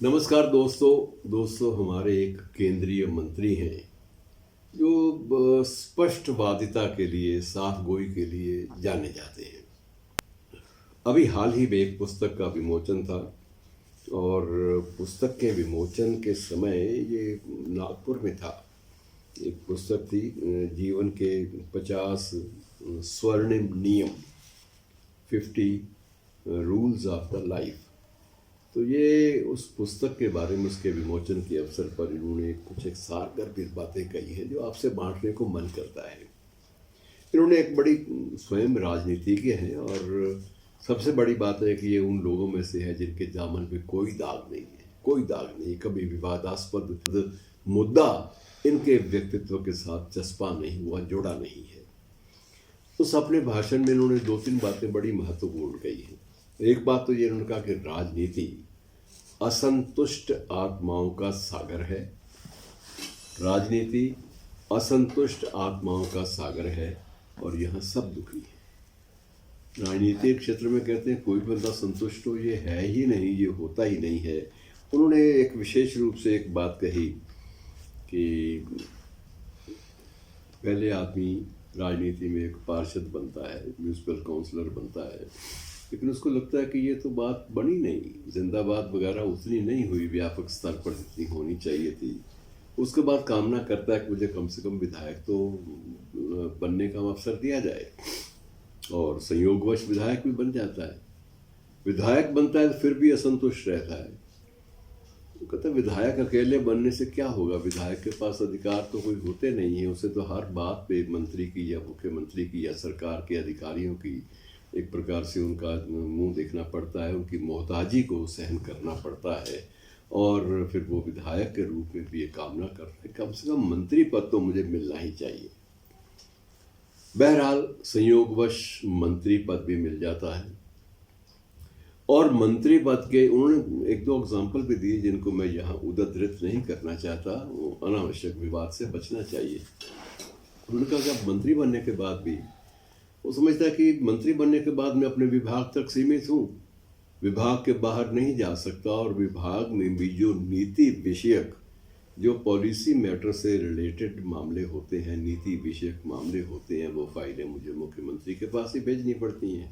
नमस्कार दोस्तों हमारे एक केंद्रीय मंत्री हैं जो स्पष्टवादिता के लिए साफगोई के लिए जाने जाते हैं। अभी हाल ही में एक पुस्तक का विमोचन था और पुस्तक के विमोचन के समय ये नागपुर में था। एक पुस्तक थी जीवन के 50 स्वर्णिम नियम, 50 रूल्स ऑफ द लाइफ। तो ये उस पुस्तक के बारे में उसके विमोचन के अवसर पर इन्होंने कुछ एक सारगर बातें कही हैं जो आपसे बांटने को मन करता है। इन्होंने एक बड़ी स्वयं राजनीतिज्ञ हैं और सबसे बड़ी बात है कि ये उन लोगों में से है जिनके दामन पे कोई दाग नहीं है, कोई दाग नहीं। कभी विवादास्पद मुद्दा इनके व्यक्तित्व के साथ चस्पा नहीं हुआ, जुड़ा नहीं है। उस अपने भाषण में इन्होंने 2-3 बातें बड़ी महत्वपूर्ण कही हैं। एक बात तो ये उन्होंने कहा कि राजनीति असंतुष्ट आत्माओं का सागर है। राजनीति असंतुष्ट आत्माओं का सागर है और यहाँ सब दुखी है। राजनीतिक क्षेत्र में कहते हैं कोई बंदा संतुष्ट हो, ये है ही नहीं, ये होता ही नहीं है। उन्होंने एक विशेष रूप से एक बात कही कि पहले आदमी राजनीति में एक पार्षद बनता है, म्यूनिसिपल काउंसलर बनता है, लेकिन उसको लगता है कि ये तो बात बनी नहीं, जिंदाबाद वगैरह उतनी नहीं हुई व्यापक स्तर पर जितनी होनी चाहिए थी। उसके बाद कामना करता है कि मुझे कम से कम विधायक तो बनने का अवसर दिया जाए, और संयोगवश विधायक भी बन जाता है। विधायक बनता है तो फिर भी असंतुष्ट रहता है। वो कहता है विधायक अकेले बनने से क्या होगा, विधायक के पास अधिकार तो कोई होते नहीं है, उसे तो हर बात पे मंत्री की या मुख्यमंत्री की या सरकार के अधिकारियों की एक प्रकार से उनका मुंह देखना पड़ता है, उनकी मोहताजी को सहन करना पड़ता है, और फिर वो विधायक के रूप में भी ये कामना करते हैं कम से कम मंत्री पद तो मुझे मिलना ही चाहिए। बहरहाल संयोगवश मंत्री पद भी मिल जाता है, और मंत्री पद के उन्होंने 1-2 एग्जाम्पल भी दिए जिनको मैं यहाँ उद्धृत नहीं करना चाहता, वो अनावश्यक विवाद से बचना चाहिए। उन्होंने कहा कि अब मंत्री बनने के बाद भी वो समझता है कि मंत्री बनने के बाद मैं अपने विभाग तक सीमित हूँ, विभाग के बाहर नहीं जा सकता, और विभाग में भी जो नीति विषयक जो पॉलिसी मैटर से रिलेटेड मामले होते हैं, नीति विषयक मामले होते हैं, वो फाइलें मुझे मुख्यमंत्री के पास ही भेजनी पड़ती हैं,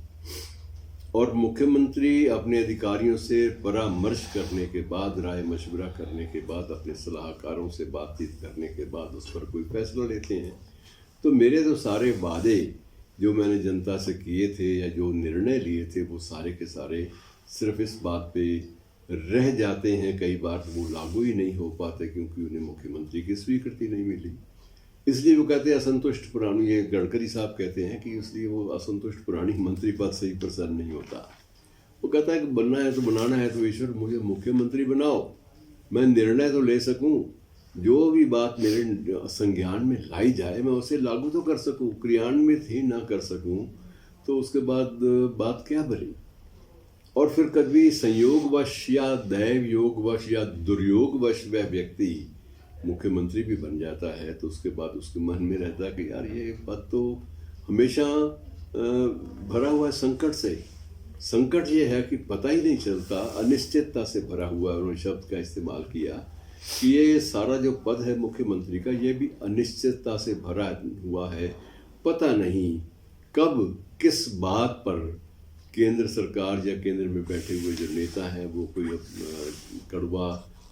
और मुख्यमंत्री अपने अधिकारियों से परामर्श करने के बाद, राय मशवरा करने के बाद, अपने सलाहकारों से बातचीत करने के बाद उस पर कोई फैसला लेते हैं। तो मेरे तो सारे वादे जो मैंने जनता से किए थे या जो निर्णय लिए थे वो सारे के सारे सिर्फ इस बात पे रह जाते हैं, कई बार वो लागू ही नहीं हो पाते क्योंकि उन्हें मुख्यमंत्री की स्वीकृति नहीं मिली। इसलिए वो कहते हैं असंतुष्ट पुरानी, ये गडकरी साहब कहते हैं कि इसलिए वो असंतुष्ट पुरानी मंत्री पद से ही प्रसन्न नहीं होता। वो कहता है कि बनना है तो बनाना है तो ईश्वर मुझे मुख्यमंत्री बनाओ, मैं निर्णय तो ले सकूं, जो भी बात मेरे संज्ञान में लाई जाए मैं उसे लागू तो कर सकूं, क्रियान्वित ही ना कर सकूं तो उसके बाद बात क्या बनी। और फिर कभी संयोगवश या दैव योगवश या दुर्योगवश वह व्यक्ति मुख्यमंत्री भी बन जाता है तो उसके बाद उसके मन में रहता है कि यार ये पद तो हमेशा भरा हुआ है संकट से। संकट ये है कि पता ही नहीं चलता, अनिश्चितता से भरा हुआ। उन्होंने शब्द का इस्तेमाल किया कि ये सारा जो पद है मुख्यमंत्री का ये भी अनिश्चितता से भरा हुआ है। पता नहीं कब किस बात पर केंद्र सरकार या केंद्र में बैठे हुए जो नेता हैं वो कोई कड़वा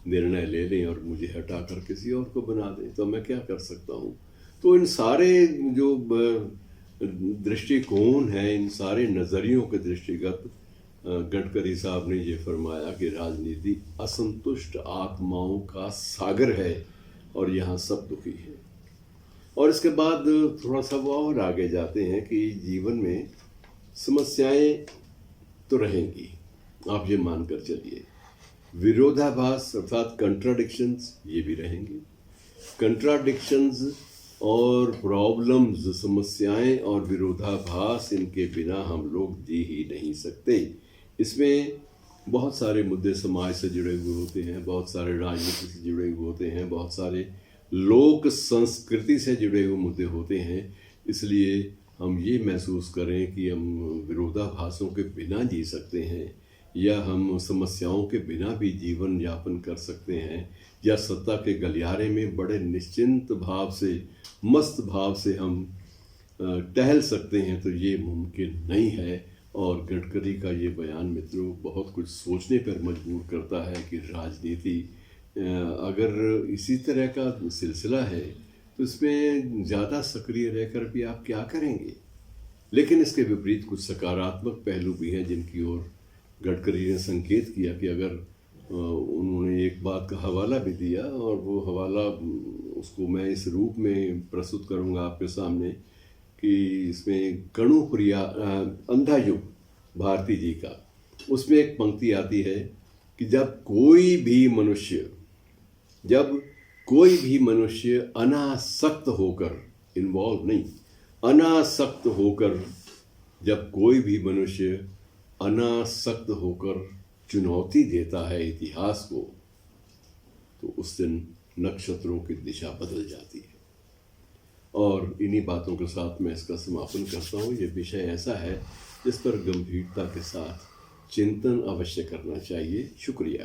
निर्णय ले लें और मुझे हटाकर किसी और को बना दें, तो मैं क्या कर सकता हूँ। तो इन सारे जो दृष्टिकोण हैं, इन सारे नज़रियों के दृष्टिगत गडकरी साहब ने ये फरमाया कि राजनीति असंतुष्ट आत्माओं का सागर है और यहाँ सब दुखी है। और इसके बाद थोड़ा सा वो और आगे जाते हैं कि जीवन में समस्याएं तो रहेंगी, आप ये मानकर चलिए। विरोधाभास अर्थात कंट्राडिक्शंस ये भी रहेंगे। कंट्राडिक्शंस और प्रॉब्लम्स, समस्याएं और विरोधाभास, इनके बिना हम लोग जी ही नहीं सकते। इसमें बहुत सारे मुद्दे समाज से जुड़े हुए होते हैं, बहुत सारे राजनीति से जुड़े हुए होते हैं, बहुत सारे लोक संस्कृति से जुड़े हुए मुद्दे होते हैं। इसलिए हम ये महसूस करें कि हम विरोधाभासों के बिना जी सकते हैं, या हम समस्याओं के बिना भी जीवन यापन कर सकते हैं, या सत्ता के गलियारे में बड़े निश्चिंत भाव से, मस्त भाव से हम टहल सकते हैं, तो ये मुमकिन नहीं है। और गडकरी का ये बयान मित्रों बहुत कुछ सोचने पर मजबूर करता है कि राजनीति अगर इसी तरह का सिलसिला है तो इसमें ज़्यादा सक्रिय रहकर भी आप क्या करेंगे। लेकिन इसके विपरीत कुछ सकारात्मक पहलू भी हैं जिनकी ओर गडकरी ने संकेत किया कि अगर उन्होंने एक बात का हवाला भी दिया, और वो हवाला उसको मैं इस रूप में प्रस्तुत करूंगा आपके सामने कि इसमें कणु प्रिया अंधायुग भारती जी का, उसमें एक पंक्ति आती है कि जब कोई भी मनुष्य अनासक्त होकर, इन्वॉल्व नहीं, अनासक्त होकर, जब कोई भी मनुष्य अनासक्त होकर चुनौती देता है इतिहास को, तो उस दिन नक्षत्रों की दिशा बदल जाती है। और इन्हीं बातों के साथ मैं इसका समापन करता हूँ। ये विषय ऐसा है जिस पर गंभीरता के साथ चिंतन अवश्य करना चाहिए। शुक्रिया।